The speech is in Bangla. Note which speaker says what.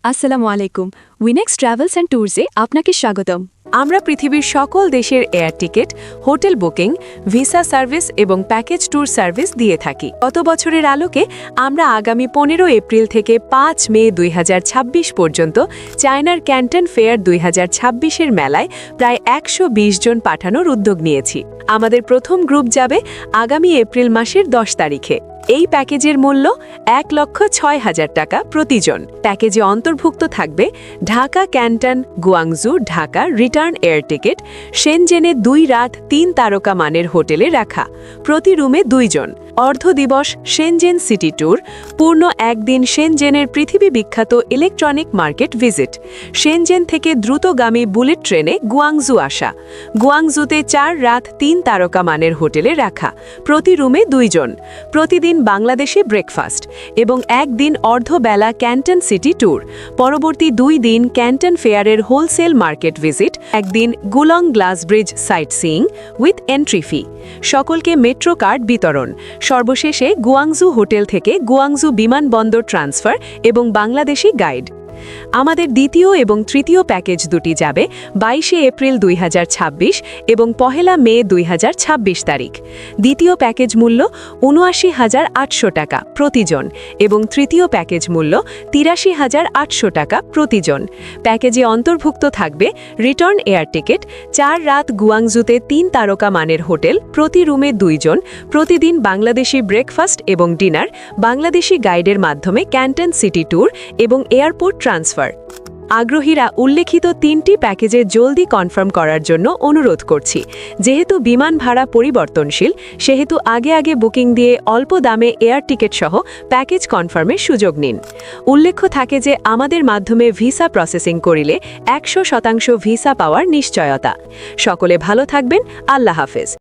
Speaker 1: আসসালামু আলাইকুম। উইনেক্স ট্রাভেলস অ্যান্ড ট্যুরসে আপনাকে স্বাগতম।
Speaker 2: আমরা পৃথিবীর সকল দেশের air ticket, hotel booking, visa service এবং প্যাকেজ ট্যুর সার্ভিস দিয়ে থাকি। গত বছরের আলোকে আমরা আগামী 15 এপ্রিল থেকে 5 মে 2026 পর্যন্ত চায়নার ক্যান্টন ফেয়ার 2026-এর মেলায় প্রায় 120 জন পাঠানোর উদ্যোগ নিয়েছি। আমাদের প্রথম গ্রুপ যাবে আগামী এপ্রিল মাসের 10 তারিখে। এই প্যাকেজের মূল্য 1,06,000 টাকা প্রতিজন। প্যাকেজে অন্তর্ভুক্ত থাকবে Dhaka Canton Guangzhou Dhaka return air ticket, শেনজেনে 2 রাত 3 তারকা মানের হোটেলে রাখা, প্রতি রুমে 2 জন, অর্ধ দিবস শেনজেন সিটি ট্যুর, পূর্ণ একদিন শেনজেনের পৃথিবী বিখ্যাত ইলেকট্রনিক মার্কেট ভিজিট, শেনজেন থেকে দ্রুতগামী বুলেট ট্রেনে গুয়াংজু আসা, গুয়াংজুতে 4 রাত 3 তারকা মানের হোটেলে রাখা, প্রতি রুমে 2 জন, প্রতিদিন বাংলাদেশে ব্রেকফাস্ট এবং একদিন অর্ধবেলা ক্যান্টন সিটি ট্যুর, পরবর্তী 2 দিন ক্যান্টন ফেয়ারের হোলসেল মার্কেট ভিজিট, একদিন Gulong glass bridge sightseeing with entry fee, সকলকে মেট্রো কার্ড বিতরণ, সর্বশেষে গুয়াংজু হোটেল থেকে গুয়াংজু বিমানবন্দর ট্রান্সফার এবং বাংলাদেশি গাইড। আমাদের দ্বিতীয় এবং তৃতীয় প্যাকেজ দুটি যাবে 22 এপ্রিল 2026 এবং 1 মে 2026 তারিখ। দ্বিতীয় প্যাকেজ মূল্য ৭৯,৮০০ টাকা প্রতিজন এবং তৃতীয় প্যাকেজ মূল্য ৮৩,৮০০ টাকা প্রতিজন। প্যাকেজে অন্তর্ভুক্ত থাকবে রিটার্ন এয়ার টিকিট, 4 রাত গুয়াংজুতে 3 তারকা মানের হোটেল, প্রতি রুমে 2 জন, প্রতিদিন বাংলাদেশি ব্রেকফাস্ট এবং ডিনার, বাংলাদেশি গাইডের মাধ্যমে ক্যান্টন সিটি ট্যুর এবং এয়ারপোর্ট ট্রান্সফার। আগ্রহীরা উল্লেখিত 3টি প্যাকেজে জলদি কনফার্ম করার জন্য অনুরোধ করছি। যেহেতু বিমান ভাড়া পরিবর্তনশীল, সেহেতু আগে বুকিং দিয়ে অল্প দামে এয়ার টিকিট সহ প্যাকেজ কনফার্মের সুযোগ নিন। উল্লেখ্য থাকে যে আমাদের মাধ্যমে ভিসা প্রসেসিং করিলে 100% ভিসা পাওয়ার নিশ্চয়তা। সকলে ভালো থাকবেন। আল্লাহ হাফেজ।